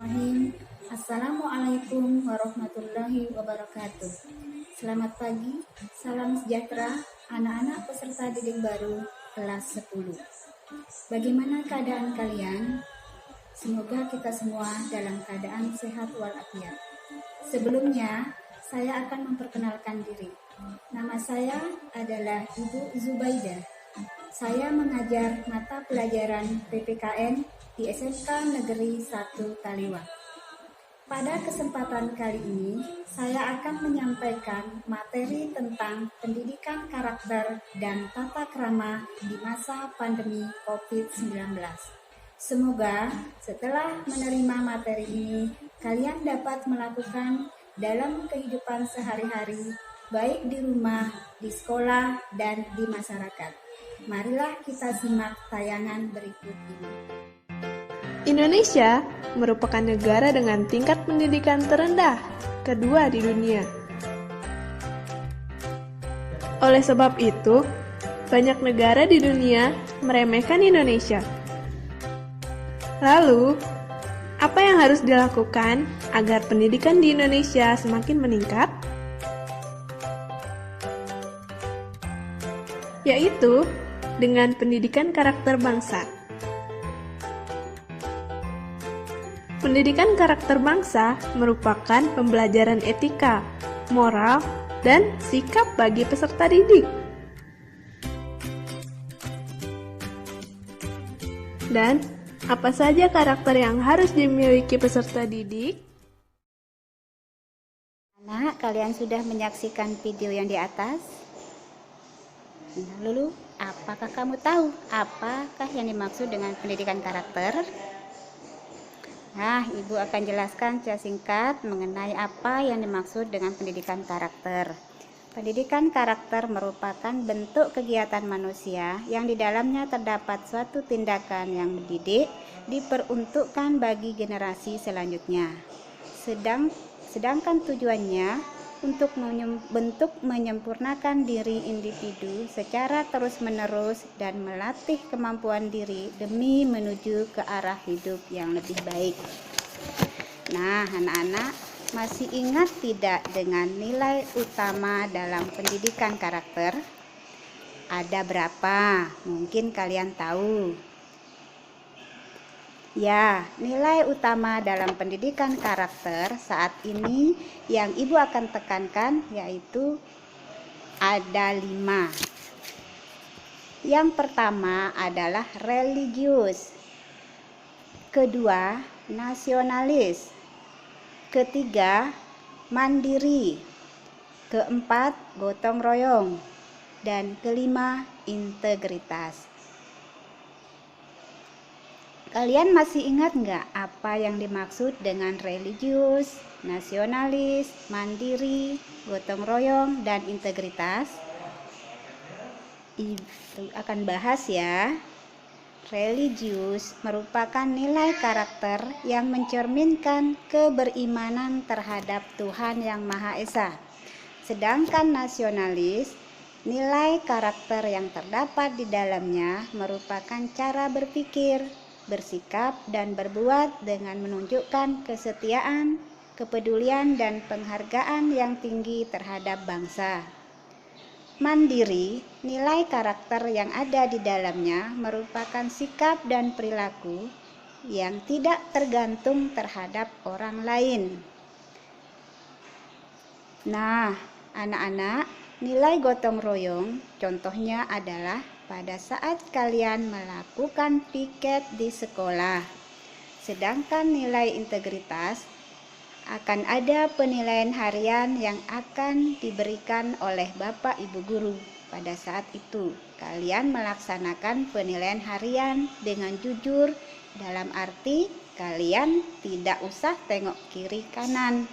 Bismillahirrahmanirrahim. Assalamualaikum warahmatullahi wabarakatuh. Selamat pagi, salam sejahtera anak-anak peserta didik baru kelas 10. Bagaimana keadaan kalian? Semoga kita semua dalam keadaan sehat walafiat. Sebelumnya, saya akan memperkenalkan diri. Nama saya adalah Ibu Zubaidah. Saya mengajar mata pelajaran PPKN di SMK Negeri 1 Taliwang. Pada kesempatan kali ini, saya akan menyampaikan materi tentang pendidikan karakter dan tata krama di masa pandemi COVID-19. Semoga setelah menerima materi ini, kalian dapat melakukan dalam kehidupan sehari-hari, baik di rumah, di sekolah, dan di masyarakat. Marilah kita simak tayangan berikut ini. Indonesia merupakan negara dengan tingkat pendidikan terendah kedua di dunia. Oleh sebab itu, banyak negara di dunia meremehkan Indonesia. Lalu, apa yang harus dilakukan agar pendidikan di Indonesia semakin meningkat? Yaitu dengan pendidikan karakter bangsa. Pendidikan karakter bangsa merupakan pembelajaran etika, moral, dan sikap bagi peserta didik. Dan apa saja karakter yang harus dimiliki peserta didik? Anak, kalian sudah menyaksikan video yang di atas? Nah, lalu, apakah kamu tahu apakah yang dimaksud dengan pendidikan karakter? Nah, Ibu akan jelaskan secara singkat mengenai apa yang dimaksud dengan pendidikan karakter. Pendidikan karakter merupakan bentuk kegiatan manusia yang di dalamnya terdapat suatu tindakan yang mendidik diperuntukkan bagi generasi selanjutnya. Sedangkan tujuannya untuk menyempurnakan diri individu secara terus-menerus dan melatih kemampuan diri demi menuju ke arah hidup yang lebih baik. Nah, anak-anak masih ingat tidak dengan nilai utama dalam pendidikan karakter? Ada berapa? Mungkin kalian tahu. Ya, nilai utama dalam pendidikan karakter saat ini yang Ibu akan tekankan yaitu ada 5. Yang pertama adalah religius. Kedua, nasionalis. Ketiga, mandiri. Keempat, gotong royong. Dan kelima, integritas. Kalian masih ingat nggak apa yang dimaksud dengan religius, nasionalis, mandiri, gotong royong, dan integritas? Ibu akan bahas ya. Religius merupakan nilai karakter yang mencerminkan keberimanan terhadap Tuhan Yang Maha Esa. Sedangkan nasionalis, nilai karakter yang terdapat di dalamnya merupakan cara berpikir, bersikap, dan berbuat dengan menunjukkan kesetiaan, kepedulian, dan penghargaan yang tinggi terhadap bangsa. Mandiri, nilai karakter yang ada di dalamnya merupakan sikap dan perilaku yang tidak tergantung terhadap orang lain. Nah, anak-anak, nilai gotong royong contohnya adalah pada saat kalian melakukan piket di sekolah. Sedangkan nilai integritas akan ada penilaian harian yang akan diberikan oleh Bapak Ibu Guru. Pada saat itu, kalian melaksanakan penilaian harian dengan jujur, dalam arti kalian tidak usah tengok kiri kanan.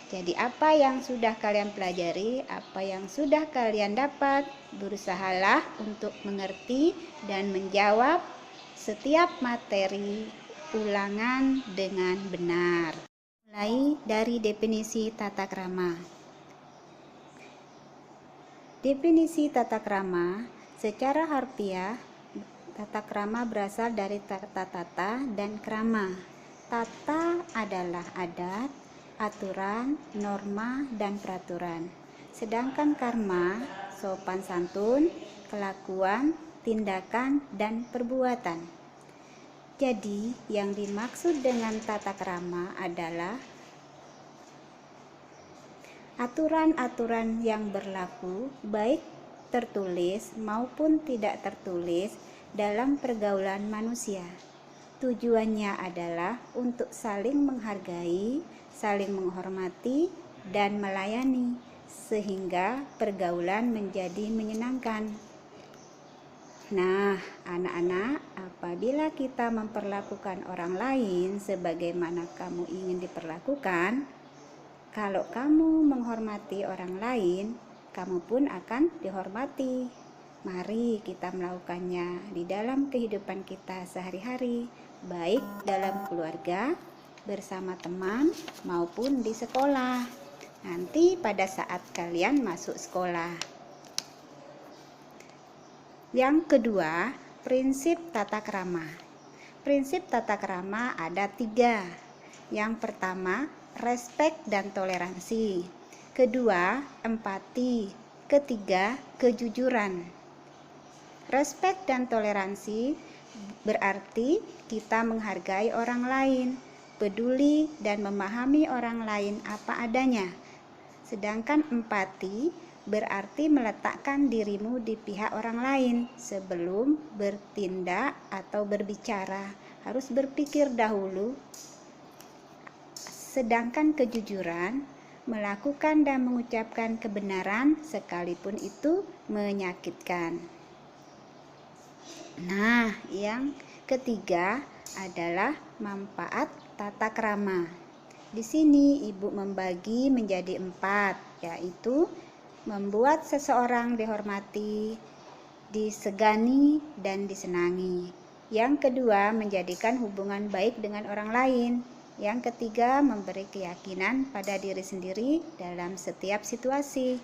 Jadi apa yang sudah kalian pelajari, apa yang sudah kalian dapat, berusahalah untuk mengerti dan menjawab setiap materi ulangan dengan benar. Mulai dari definisi tata krama. Definisi tata krama secara harfiah, tata krama berasal dari tata-tata dan krama. Tata adalah adat, aturan, norma, dan peraturan. Sedangkan karma, sopan santun, kelakuan, tindakan, dan perbuatan. Jadi, yang dimaksud dengan tata krama adalah aturan-aturan yang berlaku baik tertulis maupun tidak tertulis dalam pergaulan manusia. Tujuannya adalah untuk saling menghargai, saling menghormati, dan melayani, sehingga pergaulan menjadi menyenangkan. Nah, anak-anak, apabila kita memperlakukan orang lain sebagaimana kamu ingin diperlakukan, kalau kamu menghormati orang lain, kamu pun akan dihormati. Mari kita melakukannya di dalam kehidupan kita sehari-hari, baik dalam keluarga, bersama teman, maupun di sekolah. Nanti pada saat kalian masuk sekolah. Yang kedua, prinsip tata krama. Prinsip tata krama ada 3. Yang pertama, respek dan toleransi. Kedua, empati. Ketiga, kejujuran. Respek dan toleransi berarti kita menghargai orang lain, peduli dan memahami orang lain apa adanya. Sedangkan empati berarti meletakkan dirimu di pihak orang lain sebelum bertindak atau berbicara. Harus berpikir dahulu. Sedangkan kejujuran melakukan dan mengucapkan kebenaran sekalipun itu menyakitkan. Nah, yang ketiga adalah manfaat tata krama. Di sini Ibu membagi menjadi 4, yaitu membuat seseorang dihormati, disegani, dan disenangi. Yang kedua, menjadikan hubungan baik dengan orang lain. Yang ketiga, memberi keyakinan pada diri sendiri dalam setiap situasi.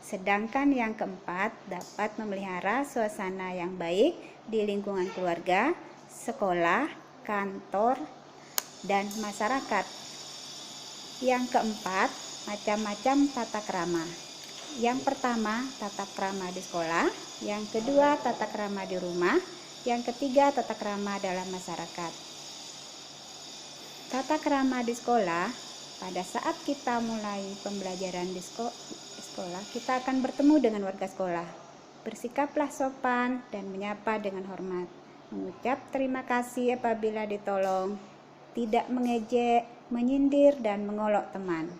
Sedangkan yang keempat, dapat memelihara suasana yang baik di lingkungan keluarga, sekolah, kantor, dan masyarakat. Yang keempat, macam-macam tata krama. Yang pertama, tata krama di sekolah. Yang kedua, tata krama di rumah. Yang ketiga, tata krama dalam masyarakat. Tata krama di sekolah, pada saat kita mulai pembelajaran di sekolah, kita akan bertemu dengan warga sekolah. Bersikaplah sopan dan menyapa dengan hormat. Mengucap terima kasih apabila ditolong, tidak mengejek, menyindir, dan mengolok teman.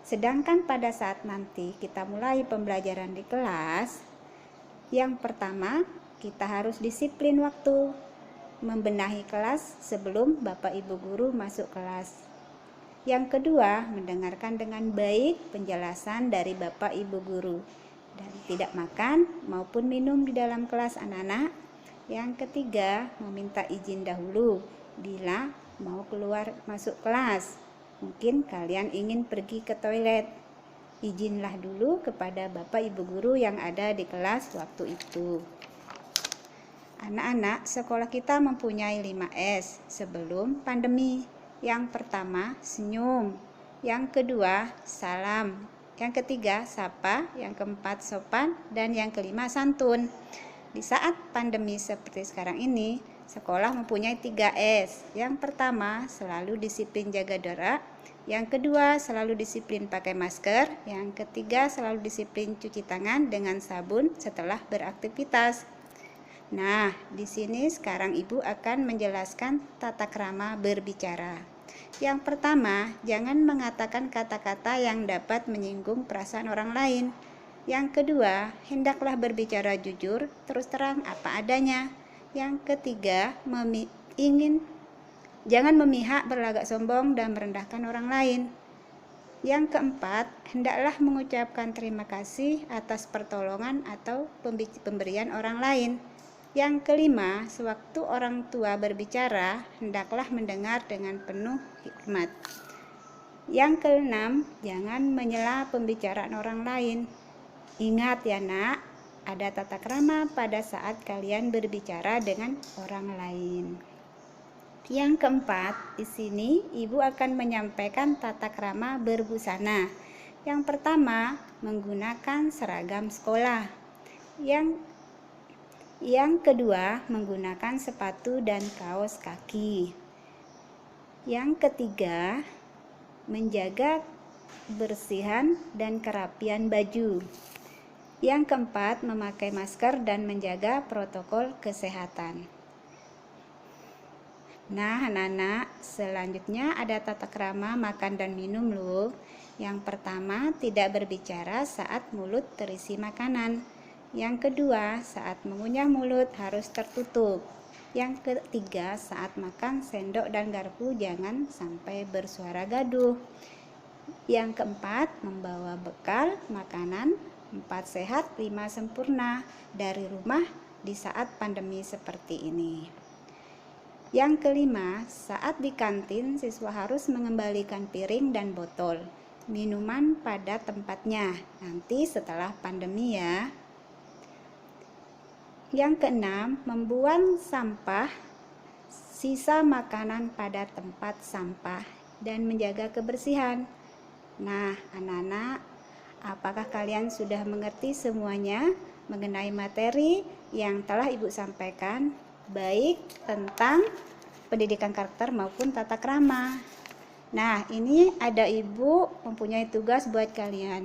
Sedangkan pada saat nanti kita mulai pembelajaran di kelas, yang pertama, kita harus disiplin waktu, membenahi kelas sebelum Bapak Ibu guru masuk kelas. Yang kedua, mendengarkan dengan baik penjelasan dari Bapak Ibu guru dan tidak makan maupun minum di dalam kelas anak-anak. Yang ketiga, meminta izin dahulu bila mau keluar masuk kelas. Mungkin kalian ingin pergi ke toilet. Izinlah dulu kepada Bapak Ibu guru yang ada di kelas waktu itu. Anak-anak, sekolah kita mempunyai 5S sebelum pandemi. Yang pertama, senyum. Yang kedua, salam. Yang ketiga, sapa. Yang keempat, sopan. Dan yang kelima, santun. Di saat pandemi seperti sekarang ini, sekolah mempunyai 3S. Yang pertama, selalu disiplin jaga jarak. Yang kedua, selalu disiplin pakai masker. Yang ketiga, selalu disiplin cuci tangan dengan sabun setelah beraktivitas. Nah, di sini sekarang Ibu akan menjelaskan tata krama berbicara. Yang pertama, jangan mengatakan kata-kata yang dapat menyinggung perasaan orang lain. Yang kedua, hendaklah berbicara jujur, terus terang apa adanya. Yang ketiga, jangan memihak, berlagak sombong, dan merendahkan orang lain. Yang keempat, hendaklah mengucapkan terima kasih atas pertolongan atau pemberian orang lain. Yang kelima, sewaktu orang tua berbicara, hendaklah mendengar dengan penuh hikmat. Yang keenam, jangan menyela pembicaraan orang lain. Ingat ya nak, ada tata krama pada saat kalian berbicara dengan orang lain. Yang keempat, di sini Ibu akan menyampaikan tata krama berbusana. Yang pertama, menggunakan seragam sekolah. Yang kedua, menggunakan sepatu dan kaos kaki. Yang ketiga, menjaga kebersihan dan kerapian baju. Yang keempat, memakai masker dan menjaga protokol kesehatan. Nah, anak-anak, selanjutnya ada tata krama makan dan minum loh. Yang pertama, tidak berbicara saat mulut terisi makanan. Yang kedua, saat mengunyah mulut harus tertutup. Yang ketiga, saat makan sendok dan garpu jangan sampai bersuara gaduh. Yang keempat, membawa bekal makanan 4 sehat 5 sempurna dari rumah di saat pandemi seperti ini. Yang kelima, saat di kantin siswa harus mengembalikan piring dan botol minuman pada tempatnya nanti setelah pandemi ya. Yang keenam, membuang sampah sisa makanan pada tempat sampah dan menjaga kebersihan. Nah, anak-anak, apakah kalian sudah mengerti semuanya mengenai materi yang telah Ibu sampaikan, baik tentang pendidikan karakter maupun tata krama? Nah, ini ada Ibu mempunyai tugas buat kalian,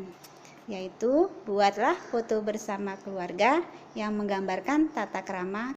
yaitu buatlah foto bersama keluarga yang menggambarkan tata krama